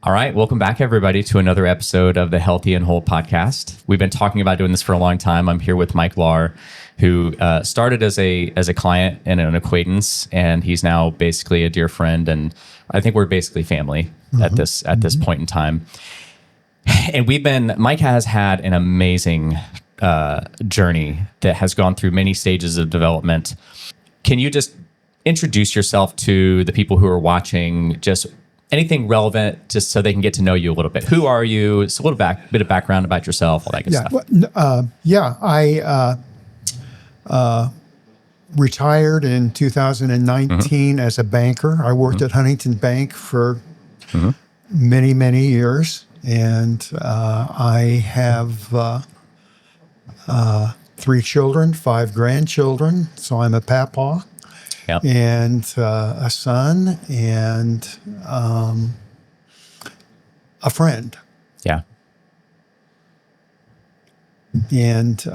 All right. Welcome back, everybody, to another episode of the Healthy and Whole podcast. We've been talking about doing this for a long time. I'm here with Mike Larr, who started as a client and an acquaintance, and he's now basically a dear friend. And I think we're basically family at this point in time. And Mike has had an amazing journey that has gone through many stages of development. Can you just introduce yourself to the people who are watching, just anything relevant, just so they can get to know you a little bit? Who are you? It's a little bit of background about yourself, all that good stuff. I retired in 2019 as a banker. I worked at Huntington Bank for many, many years. And I have 3 children, 5 grandchildren. So I'm a papa. Yep. And a son and a friend. Yeah. And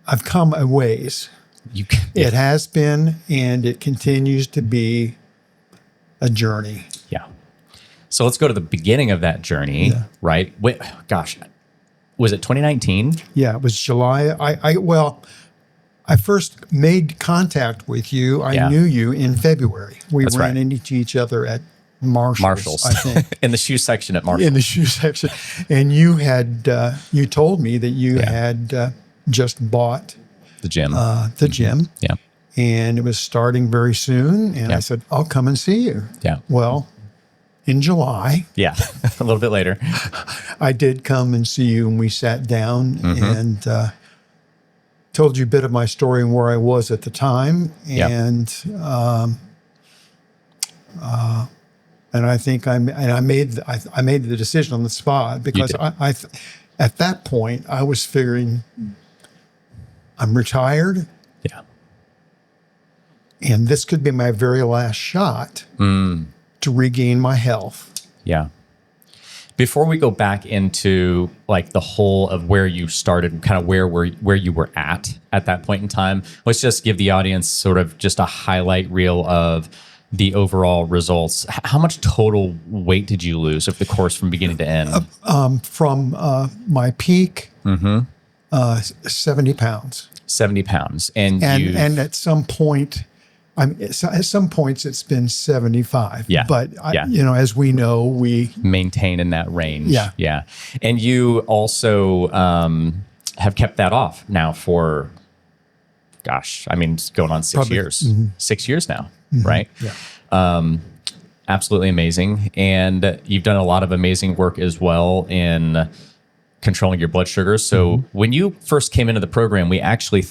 I've come a ways. It has been, and it continues to be a journey. Yeah. So let's go to the beginning of that journey, right? Was it 2019? Yeah, it was July. I first made contact with you. I knew you in February. We ran into each other at Marshall's, I think. In the shoe section at Marshall's. In the shoe section. And you had, you told me that you had just bought the gym. Yeah. And it was starting very soon. And I said, I'll come and see you. Yeah. Well, in July. Yeah, a little bit later. I did come and see you, and we sat down and told you a bit of my story and where I was at the time. And and I think I made the decision on the spot, because I at that point I was figuring I'm retired. Yeah. And this could be my very last shot to regain my health. Yeah. Before we go back into like the whole of where you started, kind of where you were at that point in time, let's just give the audience sort of just a highlight reel of the overall results. How much total weight did you lose over the course from beginning to end? From my peak, 70 pounds. 70 pounds. And at some point, at some points it's been 75. Yeah. But as we know, we maintain in that range. Yeah. Yeah. And you also have kept that off now for, it's going on 6 years. 6 years now, right? Yeah. Absolutely amazing. And you've done a lot of amazing work as well in controlling your blood sugar. So when you first came into the program, we actually,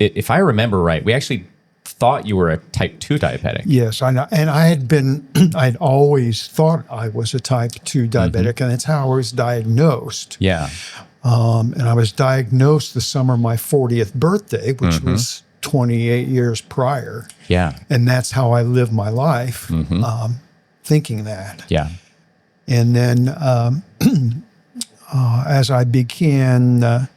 if I remember right, we actually thought you were a type 2 diabetic. Yes, and I'd always thought I was a type 2 diabetic, and that's how I was diagnosed. Yeah. And I was diagnosed the summer of my 40th birthday, which was 28 years prior. Yeah. And that's how I lived my life, thinking that. Yeah. And then as I began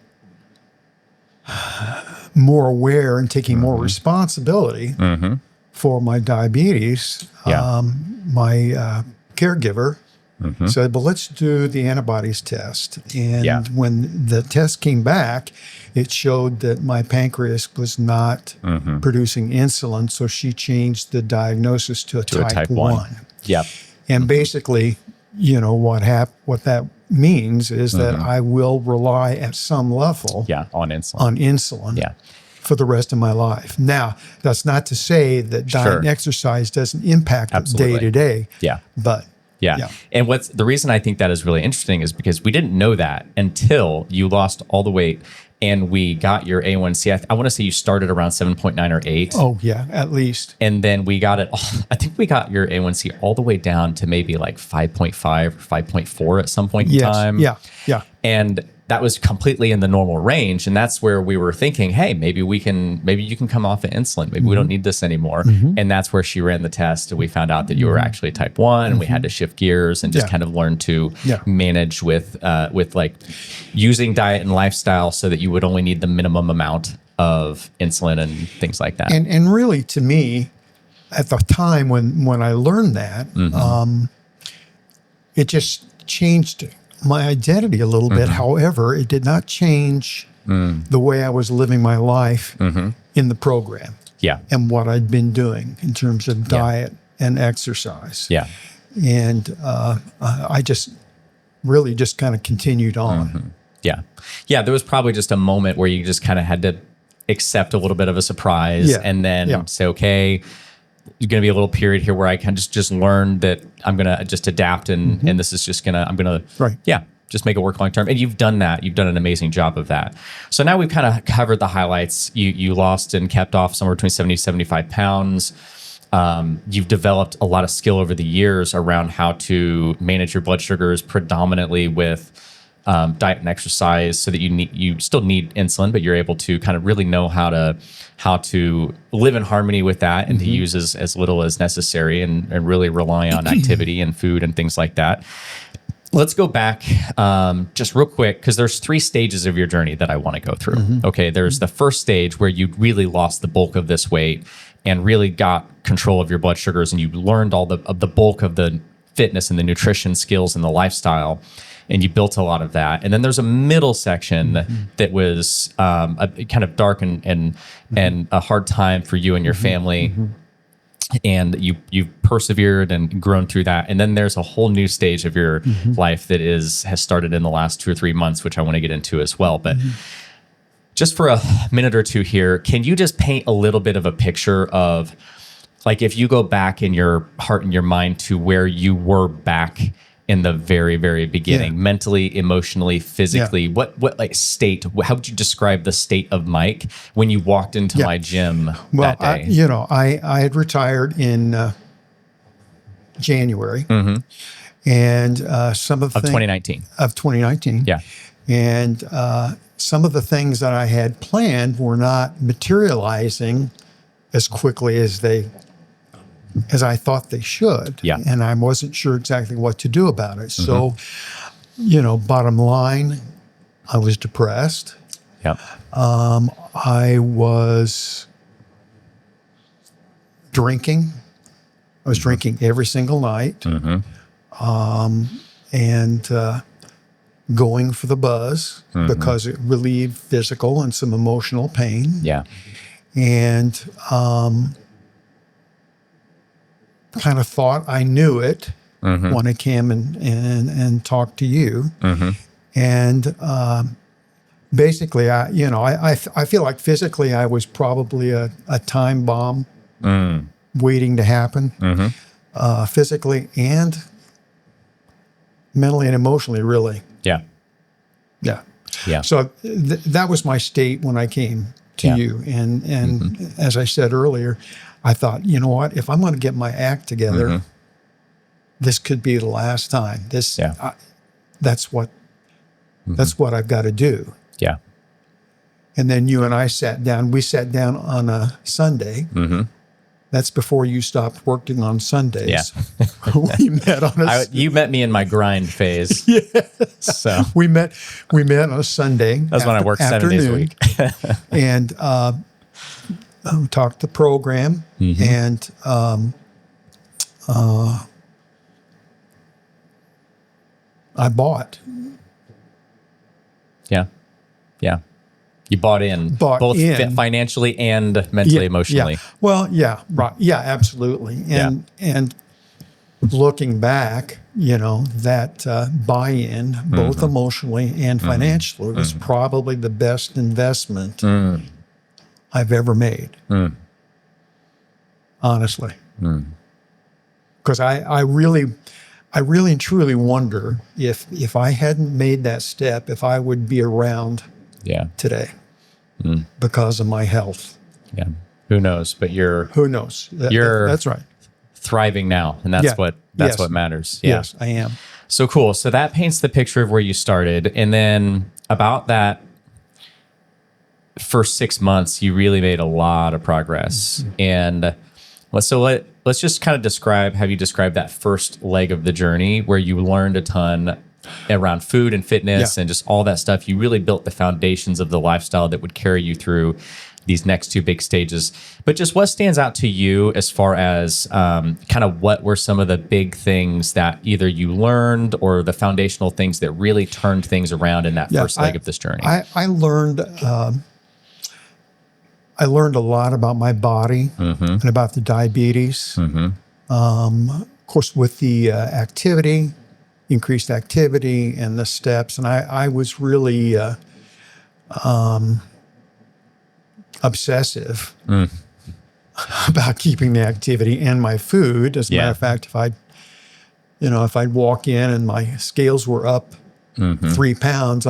more aware and taking more responsibility for my diabetes, my caregiver said, well, let's do the antibodies test. And when the test came back, it showed that my pancreas was not producing insulin. So she changed the diagnosis to a type 1. Yep. And basically, what that means is that I will rely at some level on insulin. For the rest of my life. Now, that's not to say that diet and exercise doesn't impact it day to day. Yeah. But yeah. And the reason I think that is really interesting is because we didn't know that until you lost all the weight and we got your A1C. I want to say you started around 7.9 or 8. Oh, yeah, at least. And then we got it, I think we got your A1C all the way down to maybe like 5.5 or 5.4 at some point in time. Yeah. And that was completely in the normal range. And that's where we were thinking, hey, maybe you can come off of insulin. Maybe we don't need this anymore. And that's where she ran the test. And we found out that you were actually type 1 and we had to shift gears and just kind of learn to manage with like using diet and lifestyle so that you would only need the minimum amount of insulin and things like that. And really, to me, at the time when I learned that, it just changed my identity a little bit. However, it did not change the way I was living my life in the program. Yeah. And what I'd been doing in terms of diet and exercise. Yeah. And I just really just kind of continued on. Yeah. Yeah. There was probably just a moment where you just kind of had to accept a little bit of a surprise and then say, okay, there's going to be a little period here where I can just learn that I'm going to just adapt and this is just I'm going to, just make it work long term. And you've done that. You've done an amazing job of that. So now we've kind of covered the highlights. You lost and kept off somewhere between 70 to 75 pounds. You've developed a lot of skill over the years around how to manage your blood sugars, predominantly with diet and exercise, so that you still need insulin, but you're able to kind of really know how to live in harmony with that and to use as little as necessary and really rely on activity and food and things like that. Let's go back just real quick, because there's 3 stages of your journey that I want to go through. Okay, there's the first stage where you really lost the bulk of this weight and really got control of your blood sugars, and you learned all the bulk of the fitness and the nutrition skills and the lifestyle, and you built a lot of that. And then there's a middle section that was a kind of dark and a hard time for you and your family. And you've persevered and grown through that. And then there's a whole new stage of your life that has started in the last 2 or 3 months, which I want to get into as well. But just for a minute or two here, can you just paint a little bit of a picture of, like, if you go back in your heart and your mind to where you were back in the very, very beginning, mentally, emotionally, physically, what like state, how would you describe the state of Mike when you walked into my gym that day? I had retired in January and some of the 2019. Of 2019. Yeah. And some of the things that I had planned were not materializing as quickly as I thought they should. Yeah. And I wasn't sure exactly what to do about it. So, bottom line, I was depressed. Yep. I was drinking. I was drinking every single night. And going for the buzz because it relieved physical and some emotional pain. Yeah. And kind of thought I knew it when I came and talked to you. And basically, I feel like physically I was probably a time bomb waiting to happen, physically and mentally and emotionally, really. Yeah. Yeah. Yeah. So that was my state when I came to you. And as I said earlier, I thought, you know what, if I'm going to get my act together, this could be the last time. That's what I've got to do. Yeah. And then you and I sat down. We sat down on a Sunday. That's before you stopped working on Sundays. Yeah. We met on you met me in my grind phase. So we met on a Sunday. That's when I worked 7 days a week. And talked the program, and I bought. Yeah. Yeah. You bought both financially and mentally, emotionally. Yeah. Well, yeah, right. Yeah, absolutely. And looking back, that buy-in, both emotionally and financially, was probably the best investment I've ever made. Honestly. Because I really and truly wonder if I hadn't made that step, if I would be around today because of my health. Yeah. Who knows? But who knows? That's right. Thriving now, and that's what matters. Yeah. Yes, I am. So cool. So that paints the picture of where you started, and then about that first 6 months, you really made a lot of progress. And let's just kind of have you describe that first leg of the journey where you learned a ton around food and fitness and just all that stuff. You really built the foundations of the lifestyle that would carry you through these next two big stages. But just what stands out to you as far as kind of what were some of the big things that either you learned or the foundational things that really turned things around in that first leg of this journey? I learned a lot about my body and about the diabetes. Of course, with the increased activity and the steps, and I was really obsessive about keeping the activity and my food. As a matter of fact, if I'd walk in and my scales were up 3 pounds,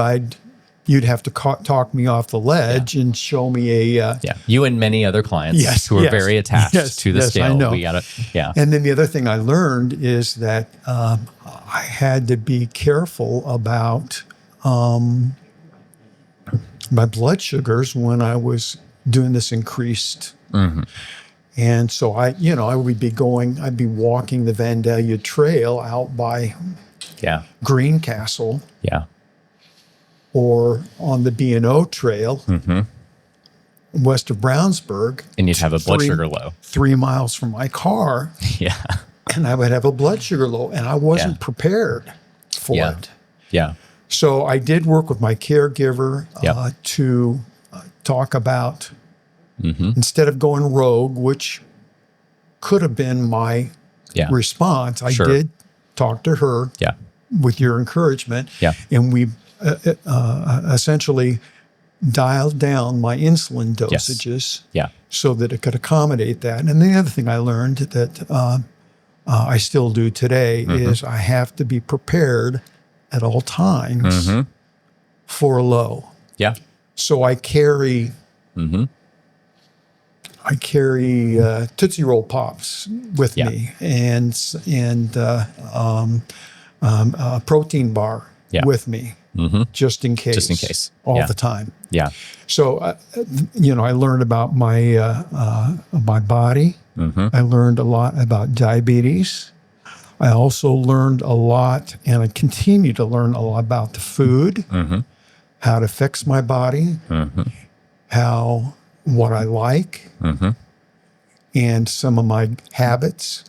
you'd have to talk me off the ledge and show me a you and many other clients who are very attached to the scale. I know. We gotta And then the other thing I learned is that I had to be careful about my blood sugars when I was doing this increased. And so I'd be walking the Vandalia Trail out by Greencastle. Or on the B&O Trail, west of Brownsburg. And you'd have a blood sugar low. 3 miles from my car. And I would have a blood sugar low, and I wasn't prepared for it. So I did work with my caregiver to talk about, instead of going rogue, which could have been my response, I did talk to her with your encouragement. And we essentially dialed down my insulin dosages so that it could accommodate that. And the other thing I learned that I still do today is I have to be prepared at all times for a low. So I carry Tootsie Roll Pops with me and a protein bar with me. Just in case. All the time. So, I learned about my body. I learned a lot about diabetes. I also learned a lot, and I continue to learn a lot about the food, how it affects my body, what I like, and some of my habits.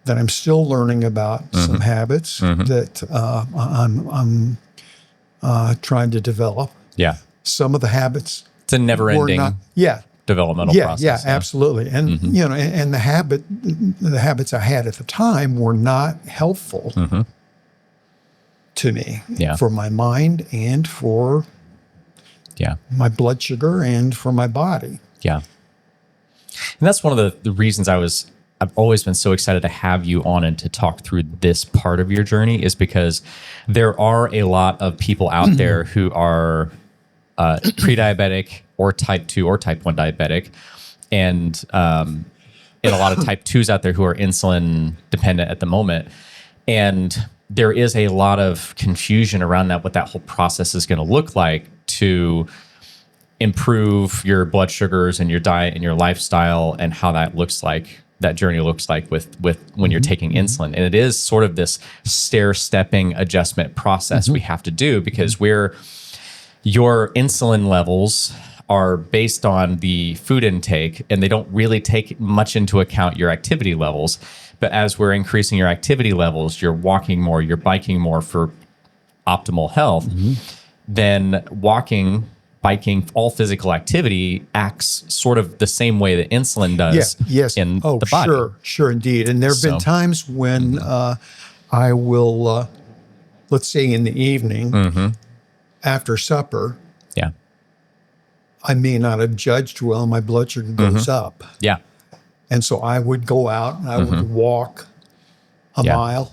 That I'm still learning about some habits that I'm trying to develop. Some of the habits. It's a never-ending developmental process. Absolutely. And and the habits I had at the time were not helpful to me for my mind and for my blood sugar and for my body. And that's one of the reasons I've always been so excited to have you on and to talk through this part of your journey, is because there are a lot of people out there who are pre-diabetic or type 2 or type 1 diabetic, and a lot of type 2s out there who are insulin dependent at the moment. And there is a lot of confusion around that, what that whole process is going to look like to improve your blood sugars and your diet and your lifestyle, and how that journey looks like with when you're taking insulin. And it is sort of this stair-stepping adjustment process we have to do, because your insulin levels are based on the food intake, and they don't really take much into account your activity levels. But as we're increasing your activity levels, you're walking more, you're biking more for optimal health, then biking, all physical activity acts sort of the same way that insulin does in the body. Sure, indeed. And there have been times when I will, let's say in the evening, after supper, I may not have judged well, my blood sugar goes up. And so I would go out and I would walk a mile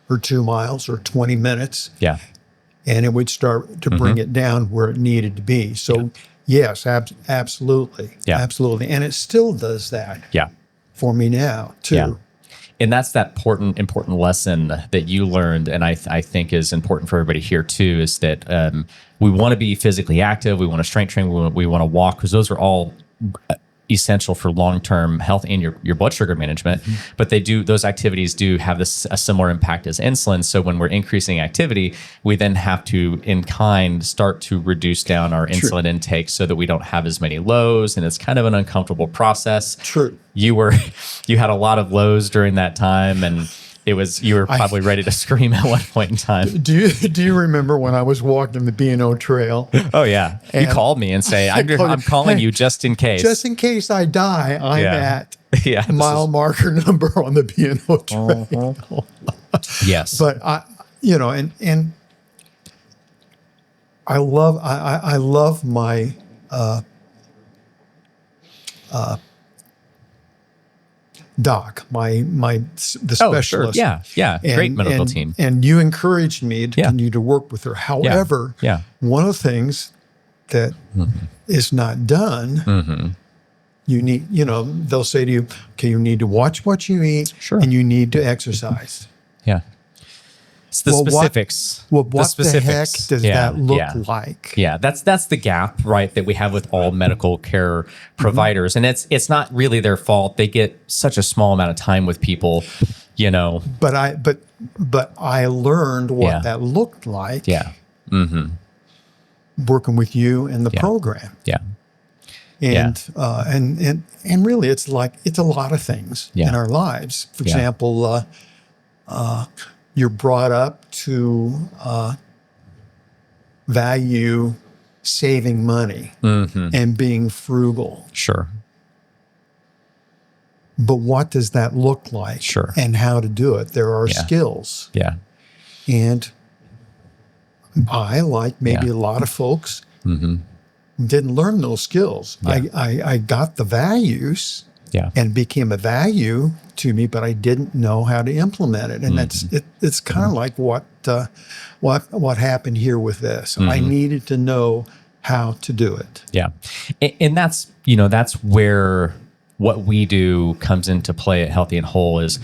or 2 miles or 20 minutes. And it would start to bring it down where it needed to be. So yes, absolutely. Absolutely. And it still does that for me now too. And that's that important lesson that you learned, and I think is important for everybody here too, is that we want to be physically active, we want to strength train, we want to walk, because those are all essential for long-term health and your blood sugar management, but those activities do have a similar impact as insulin. So when we're increasing activity, we then have to, in kind, start to reduce down our insulin intake so that we don't have as many lows, and it's kind of an uncomfortable process. True. You had a lot of lows during that time, and you were probably ready to scream at one point in time. Do you remember when I was walking the B&O Trail? Oh yeah, you called me and say, I'm calling you just in case. Just in case I die, I'm at mile marker number on the B&O Trail. Yes, but and I love my doc, the specialist. Sure. Yeah. Great medical team. And you encouraged me to continue to work with her. However, one of the things that is not done, you need, they'll say to you, okay, you need to watch what you eat and you need to exercise. Yeah. It's the specifics. What the heck does that look like? Yeah, that's the gap, right, that we have with all medical care providers. And it's not really their fault. They get such a small amount of time with people, But I learned what that looked like. Yeah. Working with you and the program. Yeah. And really it's a lot of things in our lives. For example, you're brought up to value saving money and being frugal. Sure. But what does that look like? Sure. And how to do it? There are skills. Yeah. And I, like maybe a lot of folks, didn't learn those skills. Yeah. I got the values and became a value to me, but I didn't know how to implement it. And it's kind of like what happened here with this. I needed to know how to do it. Yeah. And that's where what we do comes into play at Healthy and Whole is,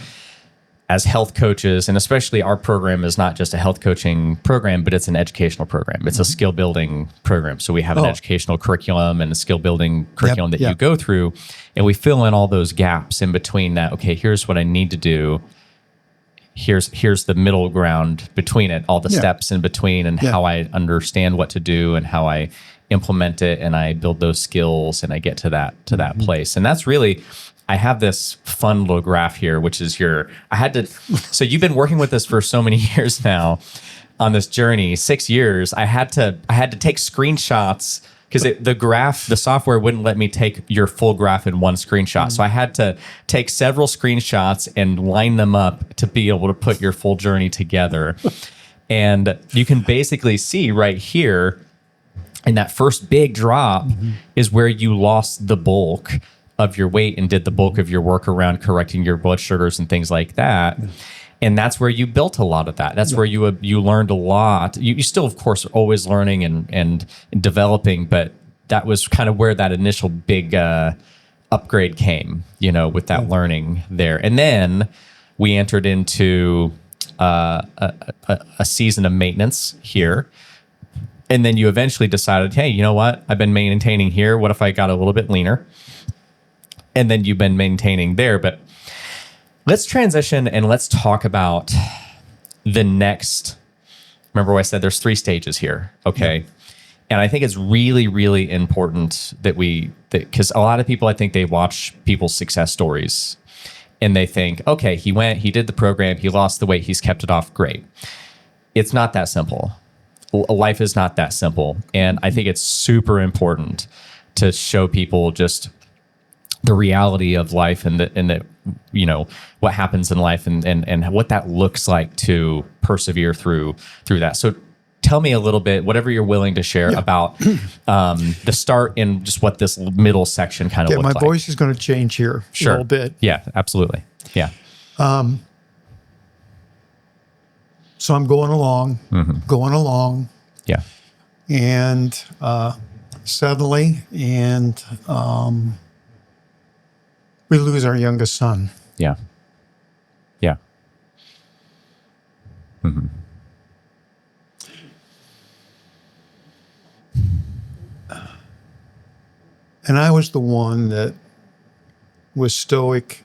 as health coaches, and especially our program is not just a health coaching program, but it's an educational program. It's a skill building program. So we have an educational curriculum and a skill building curriculum that you go through, and we fill in all those gaps in between that. Okay, here's what I need to do. Here's the middle ground between it, all the steps in between, and how I understand what to do and how I implement it, and I build those skills and I get to that place. And that's really, I have this fun little graph here, which is so you've been working with this for so many years now on this journey, 6 years. I had to take screenshots because the software wouldn't let me take your full graph in one screenshot. So I had to take several screenshots and line them up to be able to put your full journey together. And you can basically see right here, in that first big drop is where you lost the bulk of your weight and did the bulk of your work around correcting your blood sugars and things like that. And that's where you built a lot of that. That's where you learned a lot. You still, of course, are always learning and developing, but that was kind of where that initial big upgrade came, with that learning there. And then we entered into a season of maintenance here. And then you eventually decided, hey, you know what? I've been maintaining here. What if I got a little bit leaner? And then you've been maintaining there. But let's transition and let's talk about the next. Remember what I said? There's 3 stages here. Okay. Yeah. And I think it's really, really important that because a lot of people, I think they watch people's success stories and they think, okay, he did the program, he lost the weight, he's kept it off. Great. It's not that simple. Life is not that simple. And I think it's super important to show people just the reality of life and what happens in life and what that looks like to persevere through that. So tell me a little bit, whatever you're willing to share about the start and just what this middle section kind of looked like. My voice is going to change here a little bit. Yeah, absolutely. Yeah. So I'm going along. Yeah. And suddenly, we lose our youngest son. Yeah. Yeah. Mm-hmm. And I was the one that was stoic.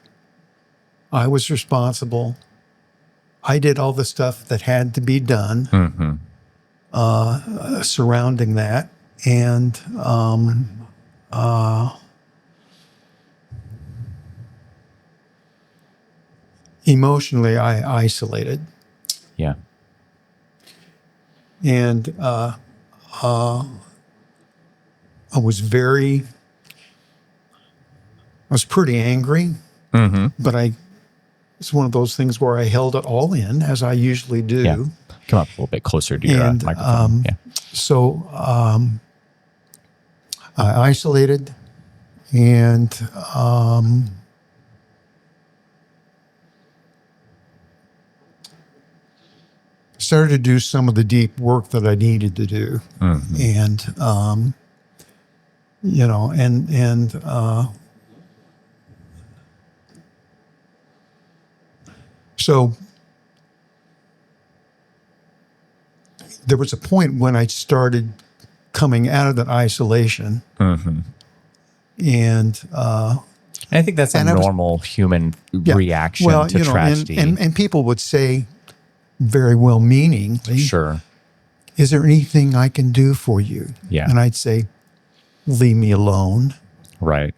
I was responsible. I did all the stuff that had to be done surrounding that. And emotionally, I isolated. Yeah. And I was pretty angry, but it's one of those things where I held it all in, as I usually do. Yeah. Come up a little bit closer to your microphone. So I isolated and started to do some of the deep work that I needed to do. And, so there was a point when I started coming out of that isolation. And I think that's a normal human reaction to tragedy. And people would say very well-meaningly, sure, is there anything I can do for you? Yeah. And I'd say, leave me alone. Right.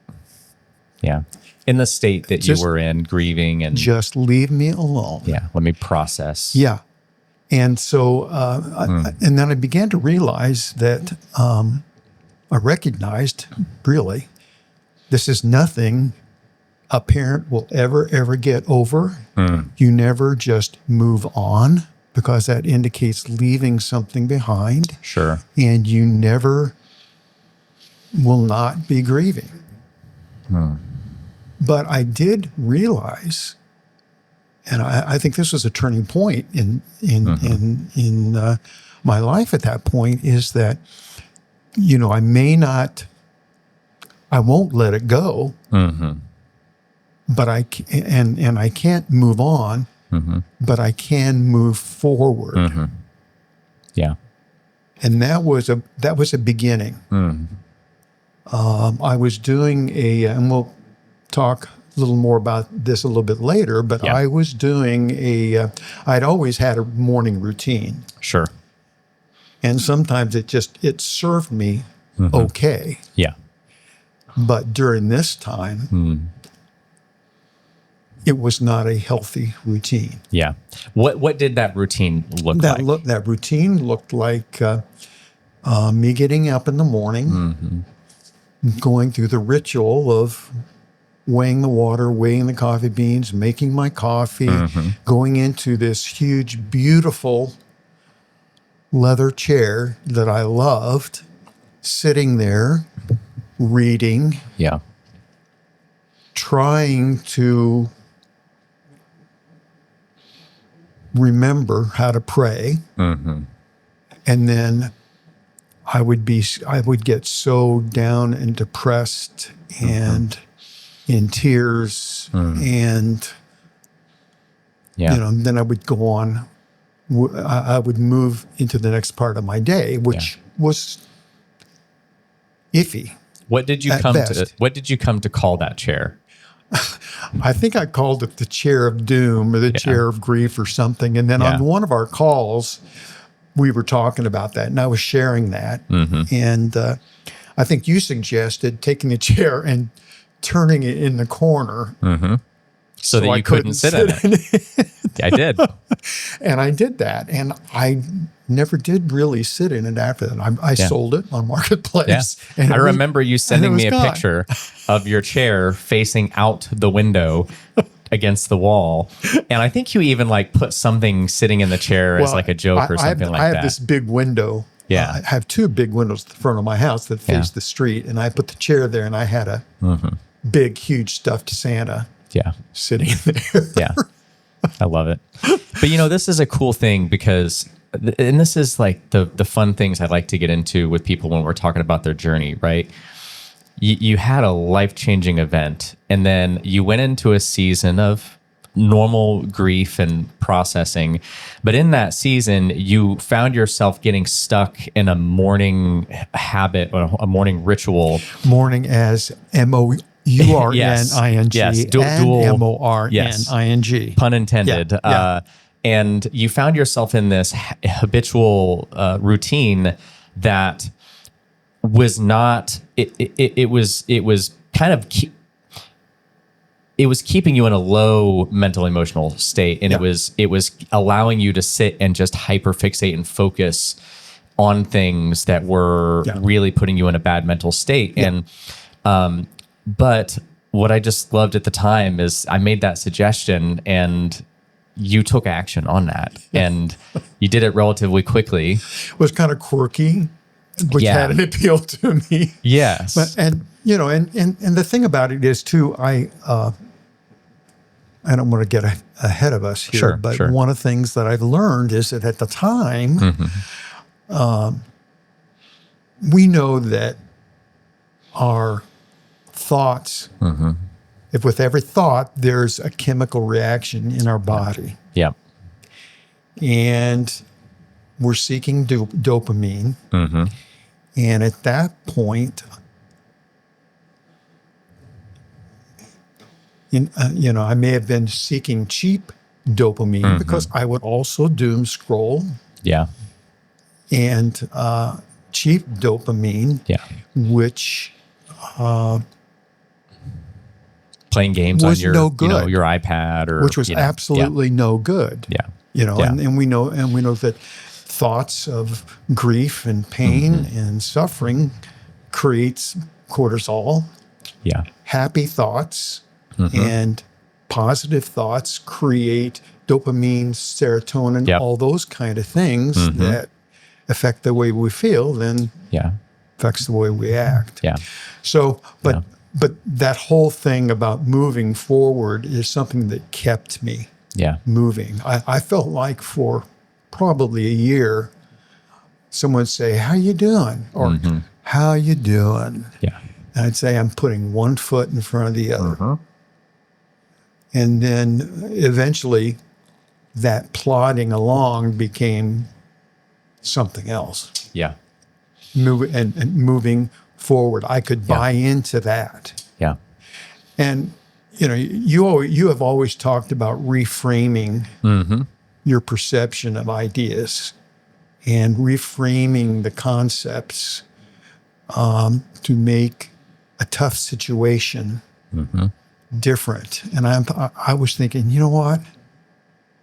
Yeah. In the state that you were in, grieving and just leave me alone. Yeah. Let me process. Yeah. And so, and then I began to realize that I recognized, really, this is nothing a parent will ever get over. You never just move on, because that indicates leaving something behind. Sure. And you never will not be grieving. But I did realize, and I think this was a turning point in my life at that point, is that, I won't let it go, but I can't move on, but I can move forward. Yeah. And that was a beginning. I was doing and we'll talk a little more about this a little bit later, but I was doing I'd always had a morning routine. Sure. And sometimes it served me okay. Yeah. But during this time, it was not a healthy routine. Yeah. What did that routine look like? That routine looked like me getting up in the morning, going through the ritual of weighing the water, weighing the coffee beans, making my coffee, going into this huge, beautiful leather chair that I loved, sitting there, reading, trying to remember how to pray. And then I would get so down and depressed and in tears, and then I would go on. I would move into the next part of my day, which was iffy. What did you come to call that chair? I think I called it the chair of doom or the chair of grief or something. And then on one of our calls, we were talking about that, and I was sharing that. And I think you suggested taking the chair and turning it in the corner. So that you couldn't sit in it. I did. And I did that. And I never did really sit in it after that. I sold it on Marketplace. And I remember you sending me a picture of your chair facing out the window against the wall. And I think you even put something sitting in the chair as a joke or something like that. I have this big window. I have two big windows at the front of my house that face the street. And I put the chair there, and I had a big, huge stuffed Santa sitting there. I love it. But this is a cool thing, because, and this is the fun things I like to get into with people when we're talking about their journey, right? You had a life-changing event, and then you went into a season of normal grief and processing. But in that season, you found yourself getting stuck in a morning habit or a morning ritual. Morning as U-R-N-I-N-G Yes, and dual. M-O-R-N-I-N-G. Pun intended. Yeah. And you found yourself in this habitual routine that was not. It was kind of. It was keeping you in a low mental emotional state, and it was allowing you to sit and just hyperfixate and focus on things that were really putting you in a bad mental state. And but what I just loved at the time is I made that suggestion, and you took action on that, and you did it relatively quickly. It was kind of quirky, which had an appeal to me. Yes, but and the thing about it is too, I don't want to get ahead of us here, but one of the things that I've learned is that at the time, we know that our thoughts, if with every thought, there's a chemical reaction in our body. Yeah. And we're seeking dopamine. And at that point, I may have been seeking cheap dopamine because I would also doom scroll. Yeah. And cheap dopamine, which playing games was on your no good. Your iPad, or which was absolutely no good. And we know that thoughts of grief and pain and suffering creates cortisol. Yeah. Happy thoughts and positive thoughts create dopamine, serotonin, all those kind of things that affect the way we feel, then affects the way we act. Yeah. So, but that whole thing about moving forward is something that kept me moving. I felt like for probably a year, someone would say, "How you doing?" or "How you doing?" Yeah. And I'd say, "I'm putting one foot in front of the other." And then eventually that plodding along became something else. Yeah. Moving forward. I could buy into that. Yeah. And, you have always talked about reframing your perception of ideas and reframing the concepts to make a tough situation different. And I was thinking, you know what?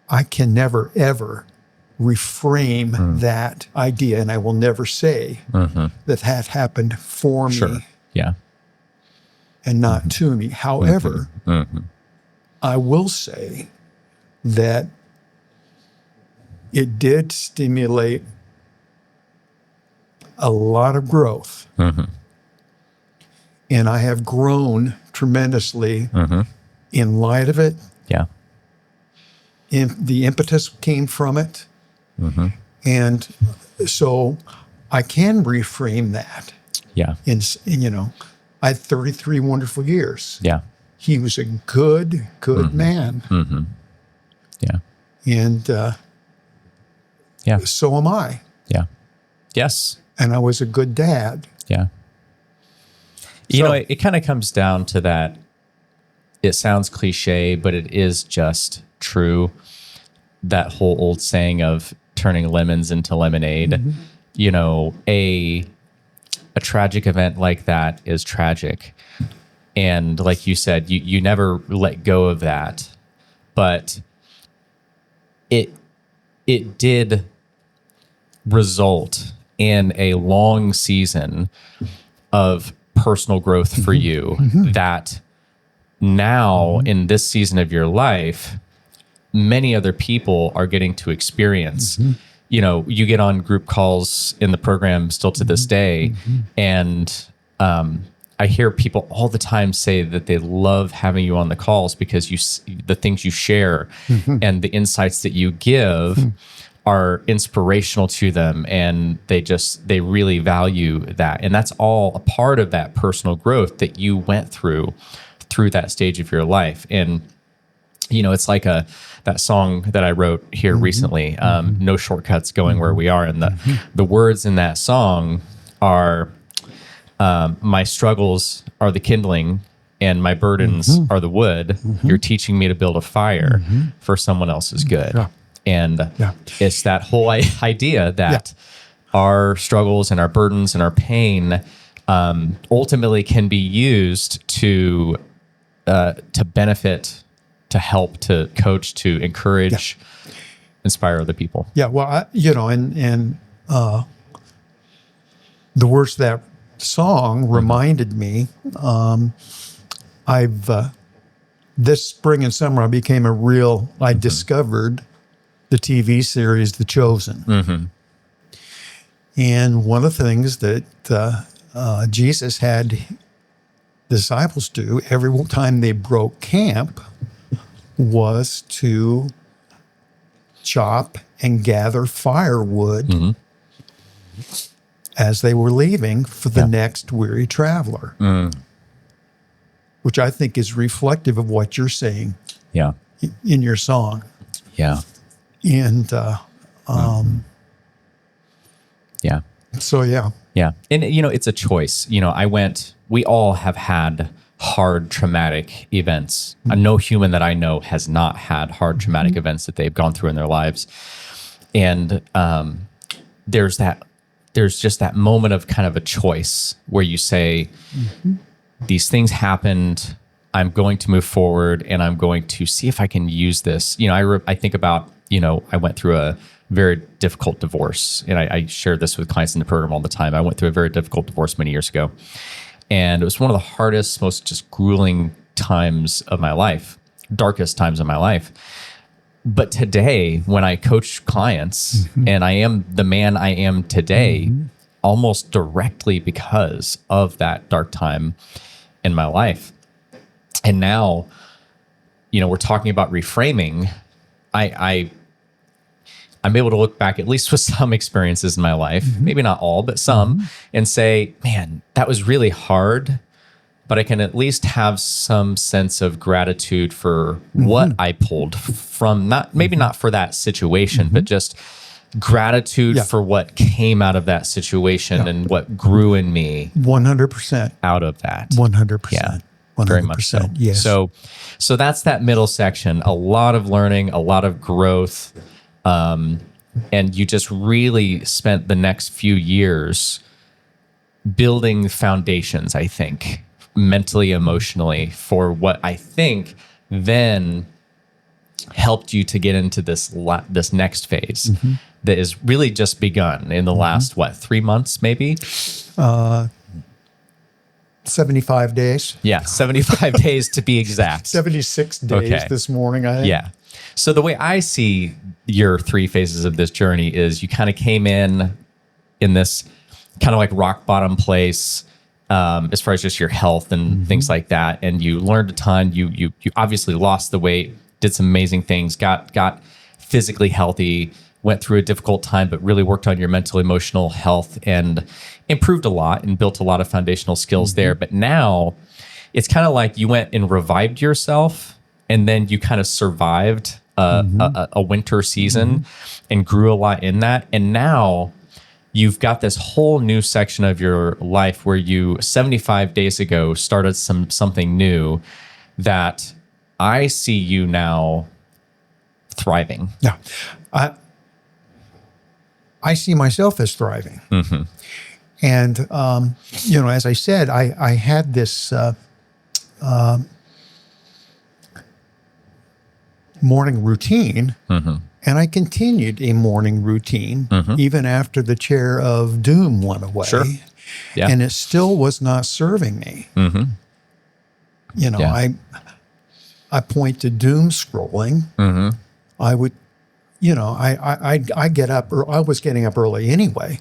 I can never, ever reframe that idea, and I will never say that happened for me and not to me. However, I will say that it did stimulate a lot of growth. And I have grown tremendously in light of it. Yeah. The impetus came from it. And so I can reframe that. Yeah. I had 33 wonderful years. Yeah. He was a good man. Yeah. And so am I. Yeah. Yes. And I was a good dad. Yeah. It kind of comes down to that. It sounds cliche, but it is just true. That whole old saying of turning lemons into lemonade. A tragic event like that is tragic. And like you said, you never let go of that. But it did result in a long season of personal growth for you that now in this season of your life, many other people are getting to experience. You get on group calls in the program still to this day, and I hear people all the time say that they love having you on the calls because the things you share and the insights that you give are inspirational to them, and they really value that. And that's all a part of that personal growth that you went through that stage of your life. And it's like that song that I wrote here recently, No Shortcuts Going Where We Are. And the words in that song are, my struggles are the kindling and my burdens are the wood. You're teaching me to build a fire for someone else's good. Yeah. And it's that whole idea that our struggles and our burdens and our pain ultimately can be used to benefit, to help, to coach, to encourage, inspire other people. Yeah. Well, and the words of that song reminded me, this spring and summer, I discovered the TV series, The Chosen. And one of the things that Jesus had the disciples do every time they broke camp was to chop and gather firewood as they were leaving for the next weary traveler, which I think is reflective of what you're saying in your song. Yeah. And so, yeah. Yeah. And, it's a choice. We all have had hard traumatic events. No human that I know has not had hard traumatic events that they've gone through in their lives. And there's just that moment of kind of a choice where you say, these things happened, I'm going to move forward, and I'm going to see if I can use this. I think about, I went through a very difficult divorce, and I share this with clients in the program all the time. I went through a very difficult divorce many years ago, and it was one of the hardest, most just grueling times of my life, darkest times of my life. But today, when I coach clients, and I am the man I am today, almost directly because of that dark time in my life. And now, we're talking about reframing. I'm able to look back, at least with some experiences in my life, maybe not all, but some, and say, man, that was really hard, but I can at least have some sense of gratitude for what I pulled from, not for that situation, but just gratitude for what came out of that situation and what grew in me 100% out of that. 100%. Yeah. 100%. Very much so. Yes. So that's that middle section, a lot of learning, a lot of growth. And you just really spent the next few years building foundations, I think, mentally, emotionally, for what I think then helped you to get into this next phase that is really just begun in the last, 3 months, maybe? 75 days. Yeah, 75 days to be exact. 76 days this morning, I think. Yeah. So the way I see your 3 phases of this journey is you kind of came in this kind of like rock bottom place as far as just your health and things like that. And you learned a ton. You obviously lost the weight, did some amazing things, got physically healthy, went through a difficult time, but really worked on your mental, emotional health and improved a lot and built a lot of foundational skills there. But now it's kind of like you went and revived yourself, and then you kind of survived a winter season and grew a lot in that. And now you've got this whole new section of your life where you 75 days ago started something new that I see you now thriving. Yeah. I see myself as thriving. And, as I said, I had this morning routine, and I continued a morning routine even after the chair of doom went away. Sure. Yeah. And it still was not serving me. I point to doom scrolling. I would, I get up, or I was getting up early anyway,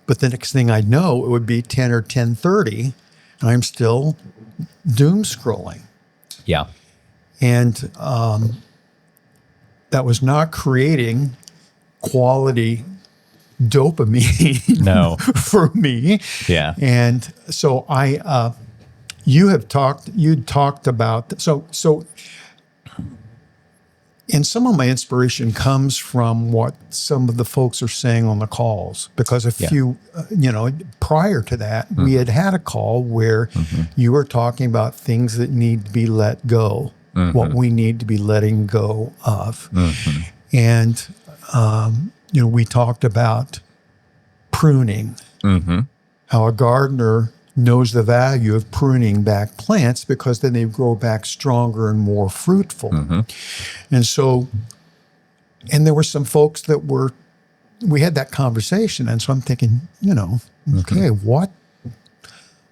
but the next thing I'd know, it would be 10 or 10:30, and I'm still doom scrolling. Yeah. And that was not creating quality dopamine for me. Yeah. And so you'd talked about, so And some of my inspiration comes from what some of the folks are saying on the calls, because a few, prior to that, we had a call where you were talking about things that need to be let go, what we need to be letting go of. And, we talked about pruning, how a gardener knows the value of pruning back plants because then they grow back stronger and more fruitful. And so, and there were some folks that we had that conversation. And so I'm thinking, okay, what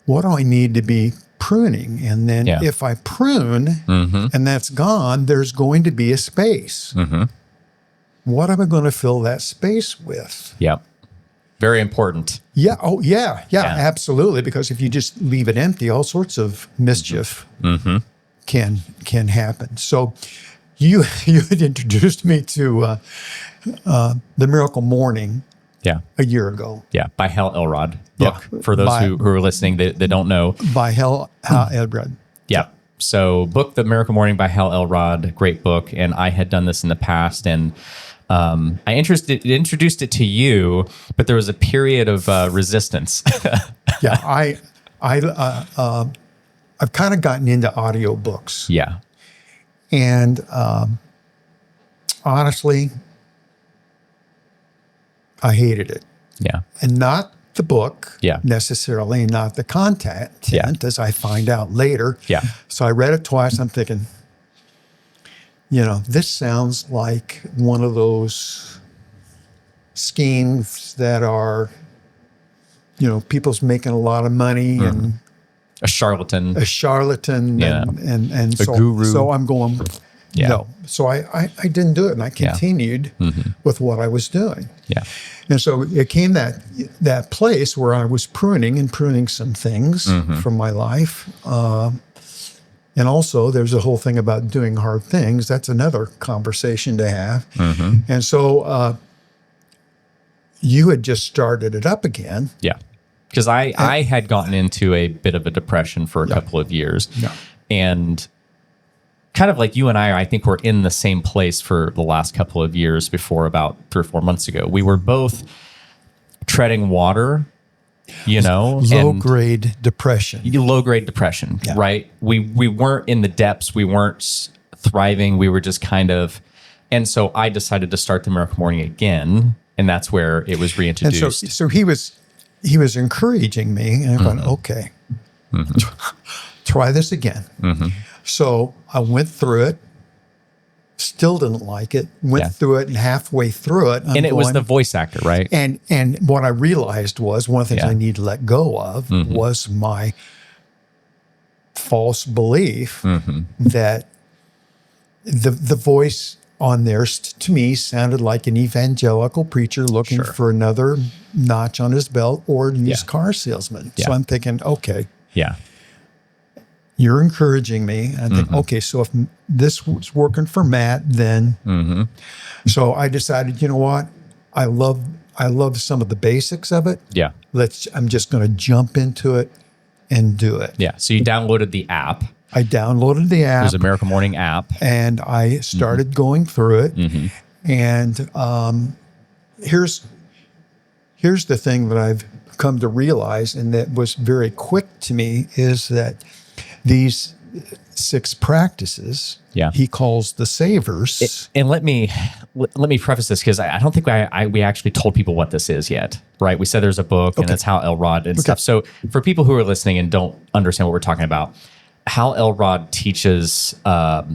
do I need to be pruning? And then if I prune and that's gone, there's going to be a space. What am I going to fill that space with? Yep. Very important. Yeah. Oh, yeah, absolutely. Because if you just leave it empty, all sorts of mischief can happen. So you had introduced me to the Miracle Morning a year ago. Yeah, by Hal Elrod book. For those who are listening that don't know. By Hal Elrod. Yeah. So book, The Miracle Morning by Hal Elrod, great book. And I had done this in the past, and I introduced it to you, but there was a period of resistance. I've kind of gotten into audiobooks. Yeah. And honestly, I hated it. Yeah. And not the book Yeah. necessarily, not the content, as I find out later. Yeah. So I read it twice. I'm thinking, this sounds like one of those schemes that are, people's making a lot of money and A charlatan. and so, guru. So I'm going, no. So I didn't do it, and I continued with what I was doing. Yeah. And so it came that place where I was pruning some things from my life. And also, there's a whole thing about doing hard things. That's another conversation to have. And so you had just started it up again. Yeah. Because I had gotten into a bit of a depression for a couple of years. Yeah. And kind of like you and I think we're in the same place for the last couple of years before about 3 or 4 months ago. We were both treading water, low-grade depression. Low-grade depression, right? We weren't in the depths. We weren't thriving. We were just kind of, and so I decided to start the Miracle Morning again, and that's where it was reintroduced. And so he was encouraging me, and I thought, okay, try this again. So I went through it, still didn't like it, went through it, and halfway through it, it was the voice actor, right? And what I realized was one of the things I need to let go of was my false belief that the voice on there to me sounded like an evangelical preacher looking for another notch on his belt or a used car salesman. So I'm thinking, okay. Yeah. You're encouraging me. I think, okay, so if this was working for Matt, then so I decided, you know what? I love some of the basics of it. Yeah. I'm just going to jump into it and do it. Yeah. So you downloaded the app. I downloaded the app. There's a Miracle Morning app. And I started going through it. And here's the thing that I've come to realize, and that was very quick to me, is that these 6 practices he calls the savers. And let me preface this, because I don't think we actually told people what this is yet, right? We said there's a book and it's Hal Elrod and stuff. So for people who are listening and don't understand what we're talking about, Hal Elrod teaches a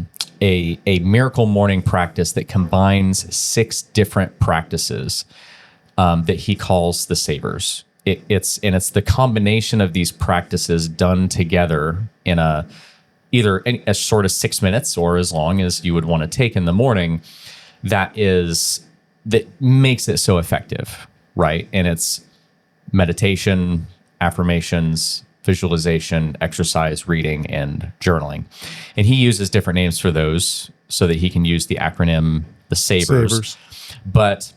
Miracle Morning practice that combines 6 different practices that he calls the savers. It's the combination of these practices done together in either as short as 6 minutes or as long as you would want to take in the morning. That makes it so effective, right? And it's meditation, affirmations, visualization, exercise, reading, and journaling. And he uses different names for those so that he can use the acronym, the savers. But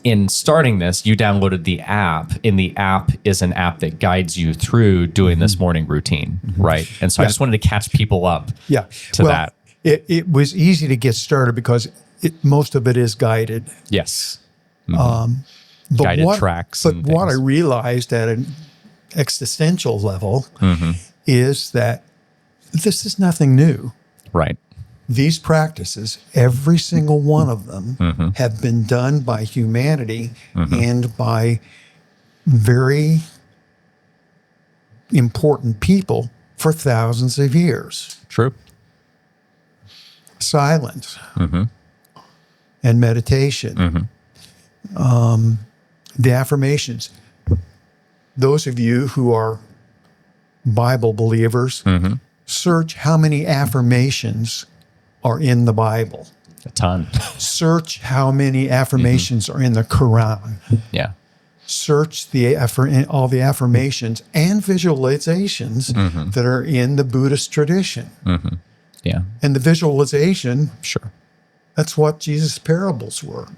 in starting this, you downloaded the app, and the app is an app that guides you through doing this morning routine, right? And so I just wanted to catch people up to that. it was easy to get started because most of it is guided. Yes. But Guided tracks. But what I realized at an existential level is that this is nothing new. Right. These practices, every single one of them, have been done by humanity and by very important people for thousands of years. True. Silence and meditation. The affirmations. Those of you who are Bible believers, search how many affirmations are in the Bible. A ton. Search how many affirmations are in the Quran. Yeah. Search all the affirmations and visualizations that are in the Buddhist tradition. Yeah. And the visualization, Sure. that's what Jesus' parables were.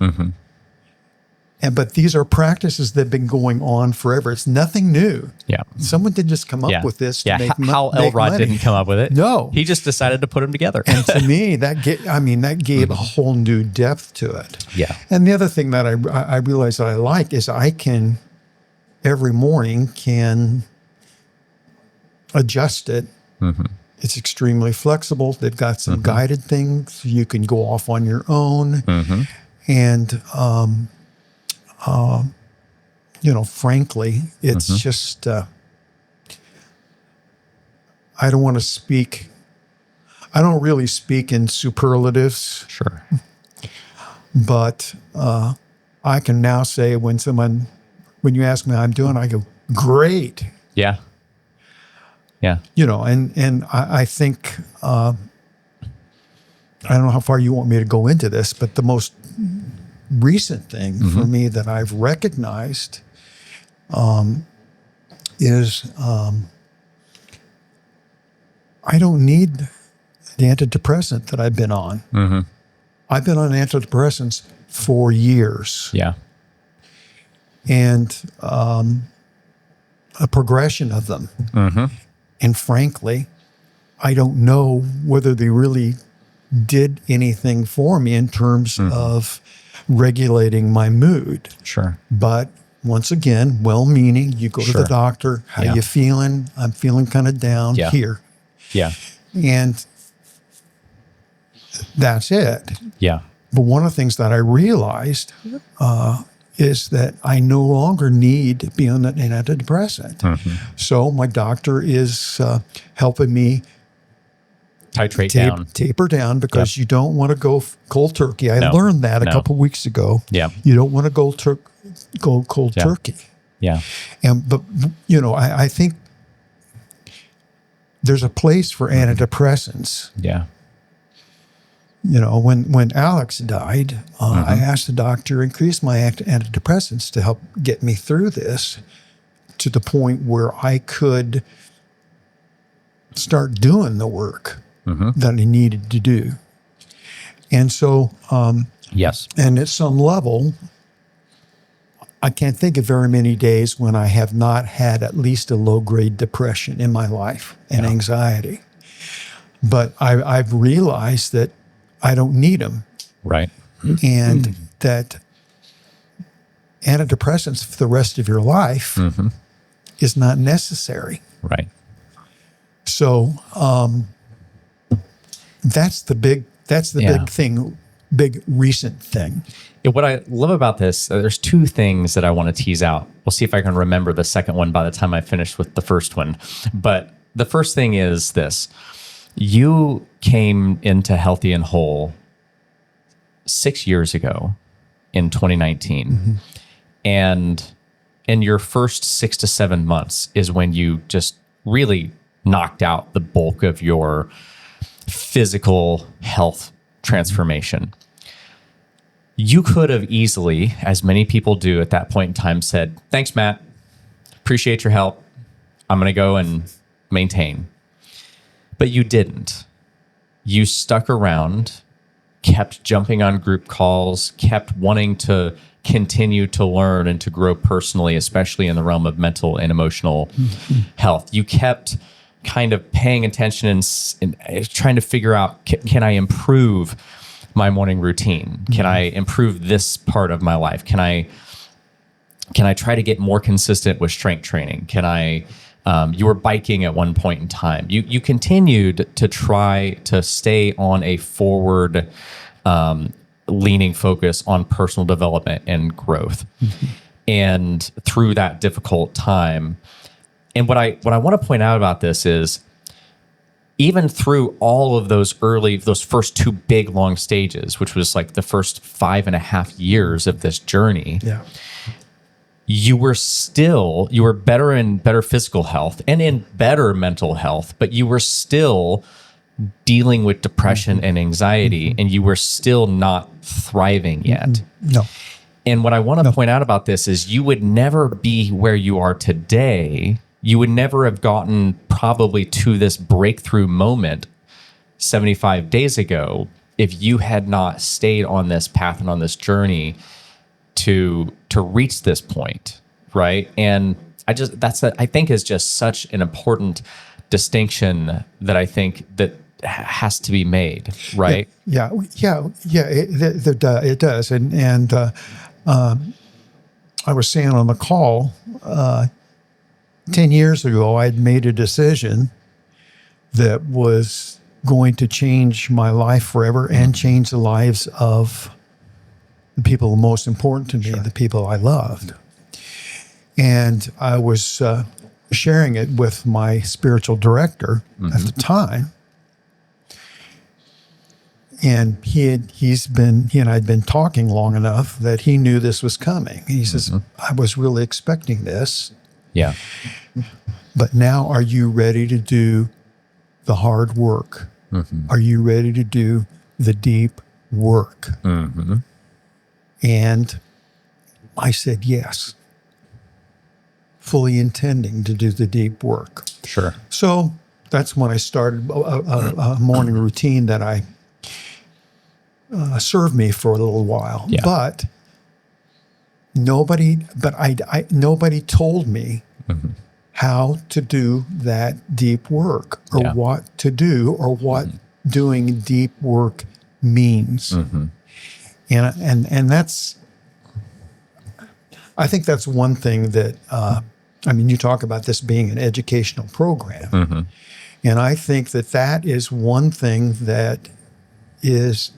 But these are practices that have been going on forever. It's nothing new. Yeah. Someone didn't just come up with this to make Hal make Elrod money. didn't come up with it. No. He just decided to put them together. And to me, that gave a whole new depth to it. Yeah. And the other thing that I realized that I like is I can, every morning, can adjust it. It's extremely flexible. They've got some guided things. You can go off on your own. And, frankly, it's just, I don't really speak in superlatives. Sure. But I can now say when you ask me how I'm doing, I go, great. Yeah. Yeah. And I think, I don't know how far you want me to go into this, but the most recent thing for me that I've recognized is I don't need the antidepressant that I've been on. I've been on antidepressants for years. Yeah. And a progression of them. And frankly, I don't know whether they really did anything for me in terms of regulating my mood. Sure. But once again, well-meaning, you go to the doctor, how you feeling? I'm feeling kind of down here. Yeah. And that's it. Yeah. But one of the things that I realized is that I no longer need to be on an antidepressant. So my doctor is helping me Titrate down. Taper down because you don't want to go cold turkey. I learned that a couple of weeks ago. Yeah. You don't want to go cold turkey. Yeah. But I think there's a place for antidepressants. Yeah. When Alex died, I asked the doctor to increase my antidepressants to help get me through this to the point where I could start doing the work that I needed to do. And so, yes. And at some level, I can't think of very many days when I have not had at least a low-grade depression in my life and anxiety. But I've realized that I don't need them. Right. And that antidepressants for the rest of your life is not necessary. Right. So that's the big big thing, big recent thing. Yeah, what I love about this, there's two things that I want to tease out. We'll see if I can remember the second one by the time I finish with the first one. But the first thing is this. You came into Healthy and Whole 6 years ago in 2019. And in your first 6 to 7 months is when you just really knocked out the bulk of your physical health transformation. You could have easily, as many people do at that point in time, said, thanks, Matt. Appreciate your help. I'm going to go and maintain. But you didn't. You stuck around, kept jumping on group calls, kept wanting to continue to learn and to grow personally, especially in the realm of mental and emotional health. You kept kind of paying attention and trying to figure out, can I improve my morning routine? Can I improve this part of my life? Can I try to get more consistent with strength training? Can I, you were biking at one point in time. You continued to try to stay on a forward leaning focus on personal development and growth. And through that difficult time. And what I want to point out about this is, even through all of those first two big long stages, which was like the first 5.5 years of this journey, you were better in better physical health and in better mental health, but you were still dealing with depression and anxiety, and you were still not thriving yet. No. And what I want to point out about this is, you would never be where you are today. You would never have gotten probably to this breakthrough moment 75 days ago if you had not stayed on this path and on this journey to reach this point, right? And I think is just such an important distinction that I think that has to be made, right? Yeah. It does. And I was saying on the call, 10 years ago, I'd made a decision that was going to change my life forever and change the lives of the people most important to me, the people I loved. And I was sharing it with my spiritual director at the time. And he and I had been talking long enough that he knew this was coming. He says, I was really expecting this. Yeah. But now, are you ready to do the hard work? Are you ready to do the deep work? And I said yes, fully intending to do the deep work. Sure. So that's when I started a morning routine that I served me for a little while. Yeah. But nobody told me how to do that deep work, or what to do, or what doing deep work means. And that's, I think that's one thing that, you talk about this being an educational program. And I think that is one thing that is,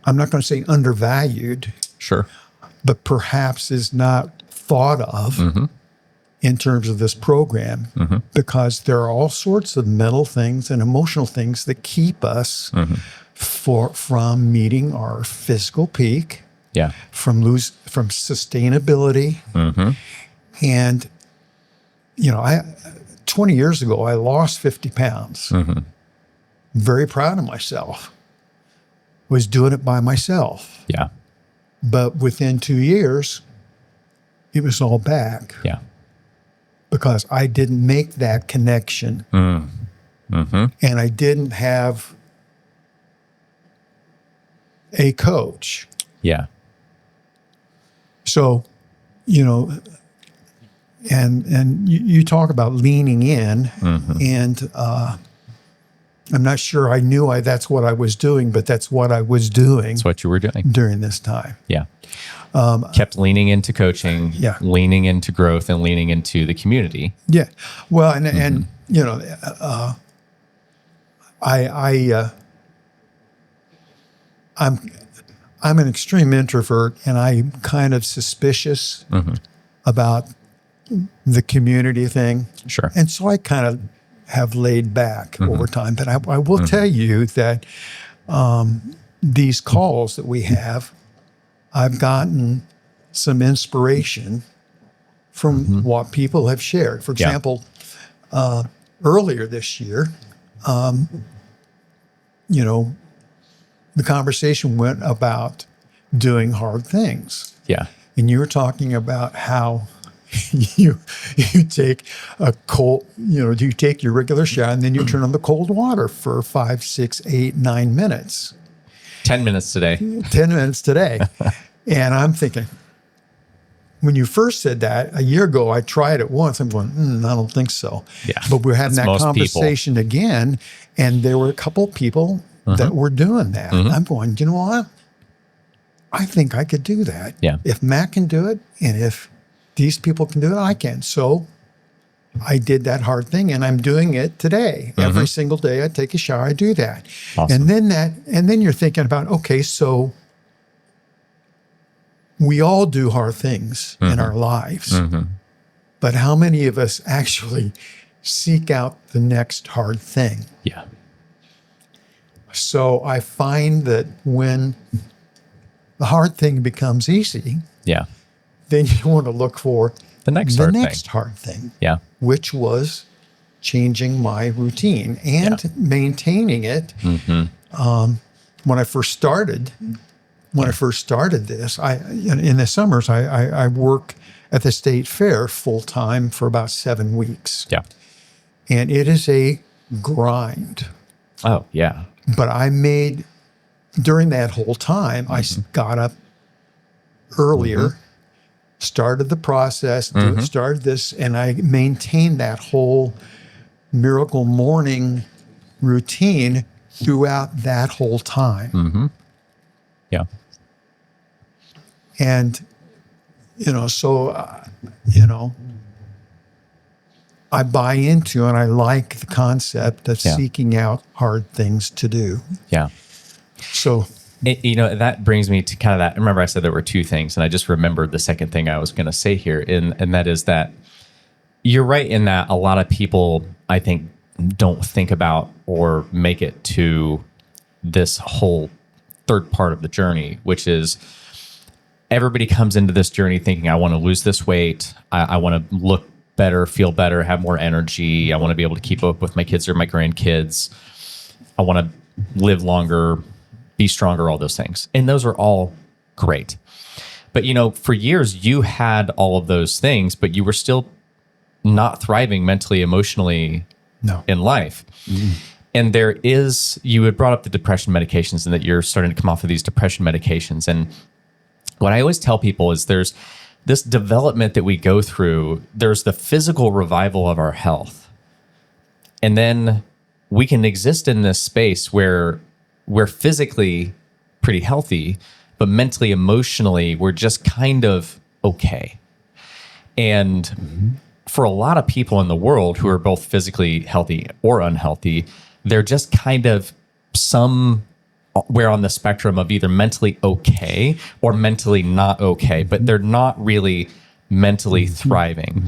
I'm not going to say undervalued. Sure. But perhaps is not thought of in terms of this program, because there are all sorts of mental things and emotional things that keep us from meeting our physical peak, from sustainability. And, 20 years ago, I lost 50 pounds. Very proud of myself. Was doing it by myself. Yeah. But within 2 years, it was all back. Yeah. Because I didn't make that connection. And I didn't have a coach. Yeah. So, and you talk about leaning in, and I'm not sure I knew that's what I was doing, but that's what I was doing. That's what you were doing during this time. Yeah. Kept leaning into coaching, leaning into growth, and leaning into the community. Yeah. Well, and I'm an extreme introvert, and I'm kind of suspicious about the community thing. Sure. And so I kind of have laid back over time. But I will tell you that these calls that we have, I've gotten some inspiration from what people have shared. For example, earlier this year, the conversation went about doing hard things. Yeah. And you were talking about how you take a cold, you take your regular shower and then you turn on the cold water for 5, 6, 8, 9 minutes. 10 minutes today. 10 minutes today. And I'm thinking, when you first said that a year ago, I tried it once. I'm going, I don't think so. Yeah. But we're having That's that most conversation again, and there were a couple of people that were doing that. I'm going, you know what? I think I could do that. Yeah. If Matt can do it, and if these people can do it, I can. So I did that hard thing, and I'm doing it today. Every single day I take a shower, I do that. Awesome. And then you're thinking about, okay, so we all do hard things in our lives, but how many of us actually seek out the next hard thing? Yeah. So I find that when the hard thing becomes easy, Yeah. then you want to look for The next hard thing, Yeah. which was changing my routine and maintaining it. When I first started this, in the summers, I work at the state fair full time for about 7 weeks. Yeah. And it is a grind. Oh, yeah. But during that whole time, I got up earlier, started the process, started this, and I maintained that whole Miracle Morning routine throughout that whole time. Yeah. And, I buy into and I like the concept of seeking out hard things to do. Yeah. So, that brings me to kind of that. Remember, I said there were two things, and I just remembered the second thing I was going to say here, and that is that you're right in that a lot of people, I think, don't think about or make it to this whole third part of the journey, which is everybody comes into this journey thinking, I want to lose this weight. I want to look better, feel better, have more energy. I want to be able to keep up with my kids or my grandkids. I want to live longer, be stronger, all those things. And those are all great. But, for years you had all of those things, but you were still not thriving mentally, emotionally in life. And you had brought up the depression medications and that you're starting to come off of these depression medications. And what I always tell people is there's this development that we go through. There's the physical revival of our health. And then we can exist in this space where we're physically pretty healthy, but mentally, emotionally, we're just kind of okay. And for a lot of people in the world who are both physically healthy or unhealthy, they're just kind of somewhere on the spectrum of either mentally okay or mentally not okay, but they're not really mentally thriving.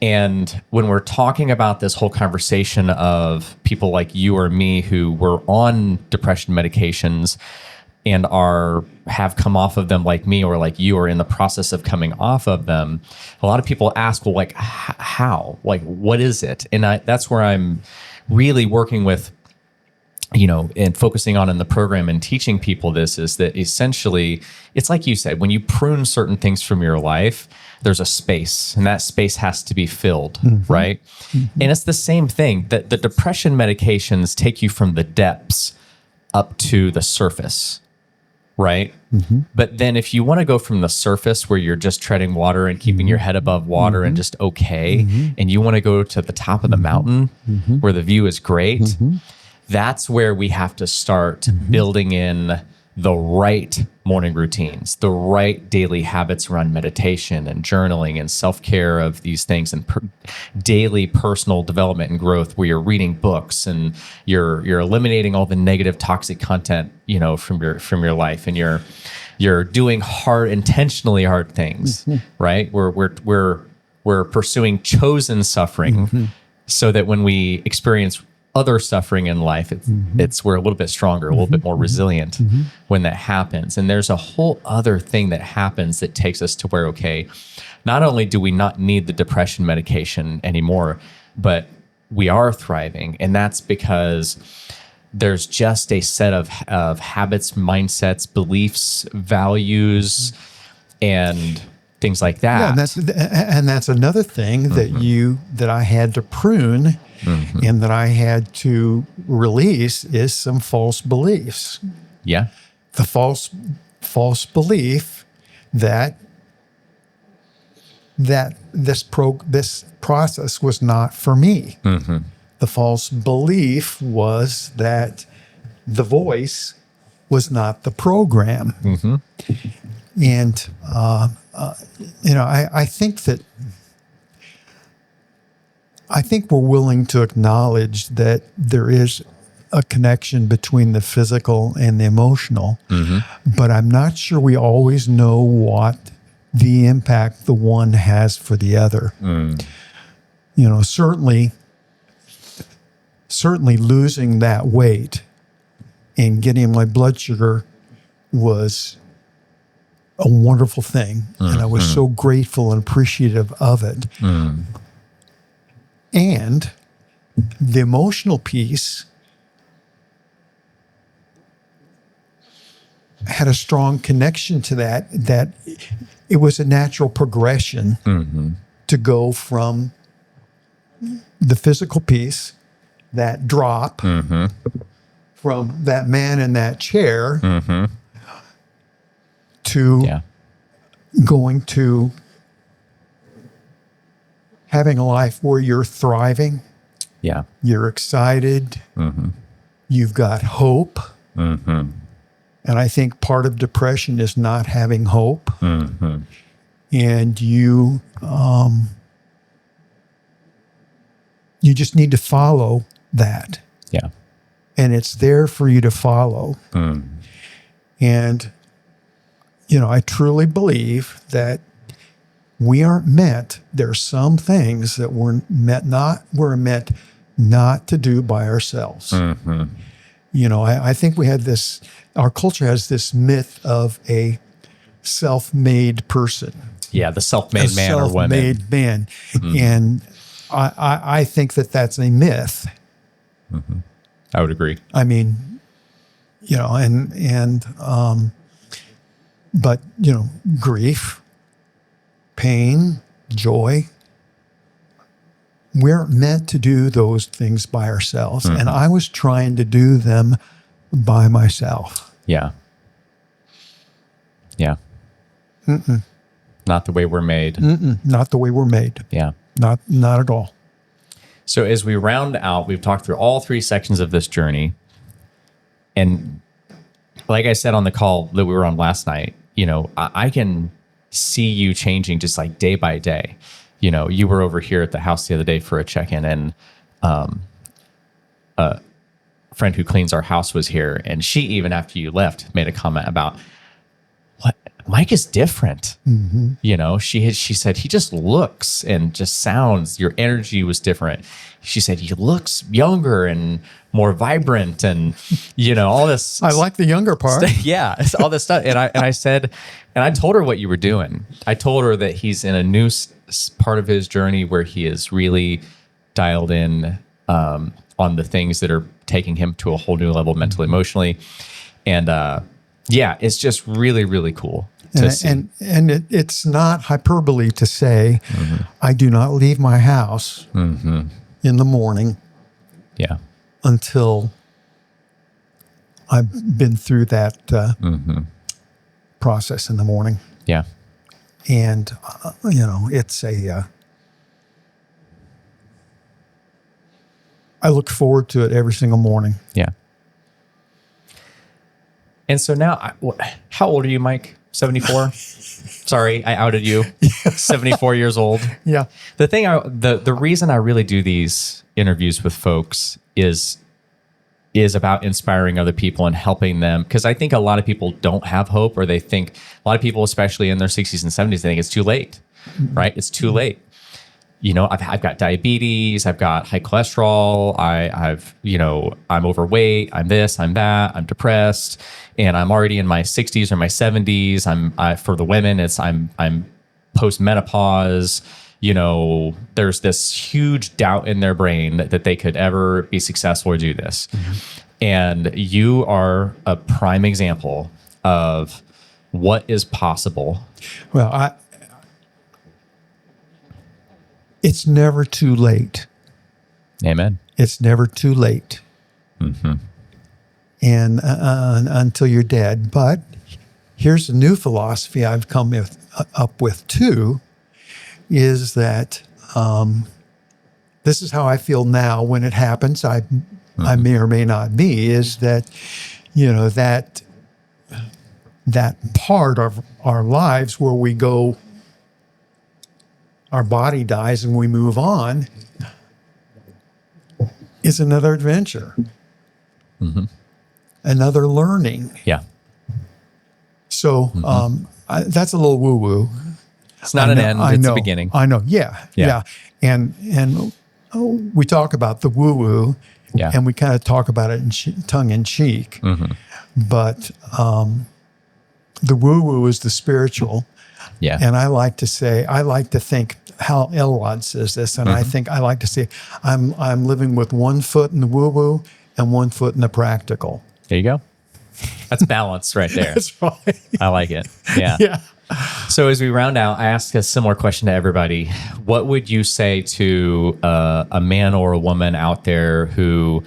And when we're talking about this whole conversation of people like you or me who were on depression medications and have come off of them like me or like you are in the process of coming off of them, a lot of people ask, well, like, how? Like, what is it? And that's where I'm really working with, and focusing on in the program and teaching people this is that essentially, it's like you said, when you prune certain things from your life, there's a space, and that space has to be filled, right? And it's the same thing, that the depression medications take you from the depths up to the surface, right? But then if you want to go from the surface where you're just treading water and keeping your head above water and just okay, and you want to go to the top of the mountain where the view is great, that's where we have to start building in the right morning routines, the right daily habits around meditation and journaling and self-care of these things, and daily personal development and growth, where you're reading books and you're eliminating all the negative, toxic content, from your life, and you're doing intentionally hard things, right? We're pursuing chosen suffering, so that when we experience other suffering in life, we're a little bit stronger, a little bit more resilient when that happens. And there's a whole other thing that happens that takes us to where, okay, not only do we not need the depression medication anymore, but we are thriving. And that's because there's just a set of habits, mindsets, beliefs, values, and things like that. Yeah, and that's another thing that I had to prune and that I had to release is some false beliefs. Yeah. The false belief that that this process was not for me. The false belief was that the voice was not the program. And, I think we're willing to acknowledge that there is a connection between the physical and the emotional, but I'm not sure we always know what the impact the one has for the other. Certainly losing that weight and getting my blood sugar was a wonderful thing. And I was so grateful and appreciative of it. And the emotional piece had a strong connection to that it was a natural progression to go from the physical piece, that drop from that man in that chair to going to having a life where you're thriving, you're excited, you've got hope. And I think part of depression is not having hope. And you just need to follow that. And it's there for you to follow. And, I truly believe that we aren't meant, there's some things that we're meant not to do by ourselves. I think we had our culture has this myth of a self-made person. The self-made man or woman. Self-made man. And I think that's a myth. I would agree. I mean, but grief, pain, joy, we aren't meant to do those things by ourselves. And I was trying to do them by myself. Not the way we're made. Not the way we're made. Not at all. So as we round out, we've talked through all three sections of this journey. And like I said on the call that we were on last night, I can see you changing just like day by day. You were over here at the house the other day for a check-in, and a friend who cleans our house was here, and she, even after you left, made a comment about, what, Mike is different. She said, he just looks and just sounds, your energy was different. She said, he looks younger and more vibrant, and all this. I like the younger part. It's all this stuff. And I said, and I told her what you were doing. I told her that he's in a new part of his journey where he is really dialed in on the things that are taking him to a whole new level mentally, emotionally. And it's just really, really cool to see. And it's not hyperbole to say, I do not leave my house in the morning until I've been through that process in the morning. And, it's I look forward to it every single morning. And so now, how old are you, Mike? 74? Sorry, I outed you. 74 years old. The thing, the reason I really do these interviews with folks is about inspiring other people and helping them. Because I think a lot of people don't have hope, or they think, a lot of people, especially in their 60s and 70s, they think it's too late, right? It's too late. I've got diabetes, I've got high cholesterol, I'm overweight, I'm this, I'm that, I'm depressed, and I'm already in my 60s or my 70s. For the women, I'm post-menopause. There's this huge doubt in their brain that they could ever be successful or do this. And you are a prime example of what is possible. Well, it's never too late. Amen. It's never too late. And until you're dead. But here's a new philosophy I've come up with too, is that this is how I feel now when it happens. I may or may not be, is that, that part of our lives where we go, our body dies and we move on, is another adventure, another learning. Yeah. So that's a little woo-woo. It's not an end, it's a beginning. I know. Yeah. And we talk about the woo-woo, and we kind of talk about it in tongue in cheek. But the woo-woo is the spiritual. Yeah. And I like to think, Hal Elrod says this, and I like to say, I'm living with one foot in the woo-woo and one foot in the practical. There you go. That's balance right there. That's right. I like it. Yeah. Yeah. So as we round out, I ask a similar question to everybody. What would you say to a man or a woman out there who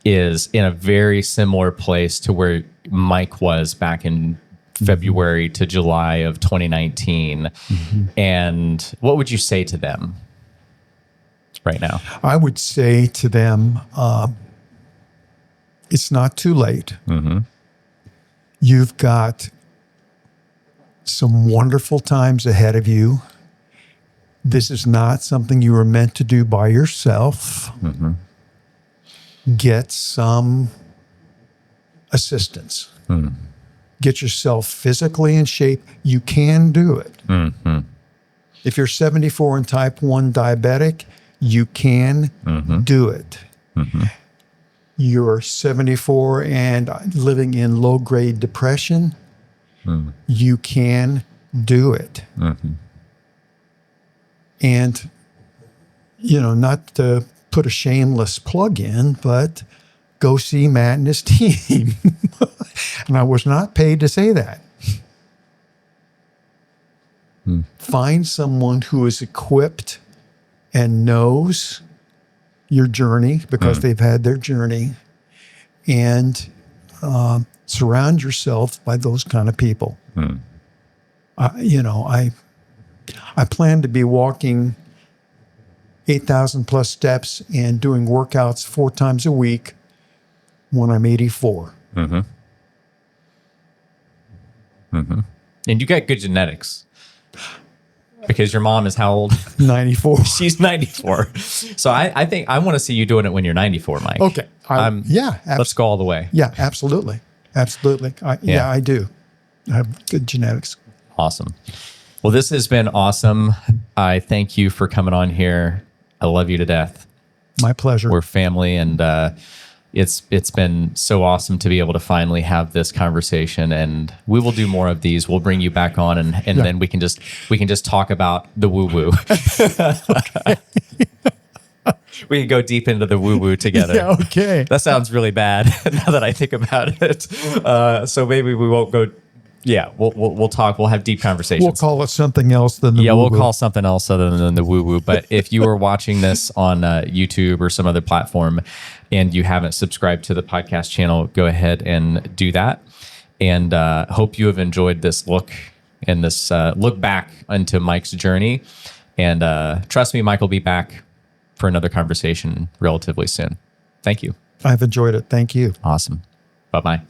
is in a very similar place to where Mike was back in February to July of 2019? And what would you say to them right now? I would say to them, it's not too late. You've got some wonderful times ahead of you. This is not something you were meant to do by yourself. Get some assistance. Get yourself physically in shape. You can do it. If you're 74 and type 1 diabetic, you can do it. You're 74 and living in low-grade depression, you can do it. And, not to put a shameless plug in, but go see Matt and his team. And I was not paid to say that. Find someone who is equipped and knows your journey because they've had their journey, and surround yourself by those kind of people. I plan to be walking 8,000 plus steps and doing workouts 4 times a week when I'm 84. And you got good genetics. Because your mom is how old? 94. She's 94. So I think I want to see you doing it when you're 94, Mike. Okay. Let's go all the way. Yeah, absolutely. Absolutely. I do. I have good genetics. Awesome. Well, this has been awesome. I thank you for coming on here. I love you to death. My pleasure. We're family, and it's been so awesome to be able to finally have this conversation, and we will do more of these. We'll bring you back on, and then we can just talk about the woo woo. We can go deep into the woo woo together. Yeah, okay. That sounds really bad now that I think about it. So maybe we won't go. Yeah, we'll talk. We'll have deep conversations. We'll call it something else than the woo-woo. We'll call something else other than the woo-woo. But if you are watching this on YouTube or some other platform and you haven't subscribed to the podcast channel, go ahead and do that. And hope you have enjoyed this look and this look back into Mike's journey. And trust me, Mike will be back for another conversation relatively soon. Thank you. I've enjoyed it. Thank you. Awesome. Bye-bye.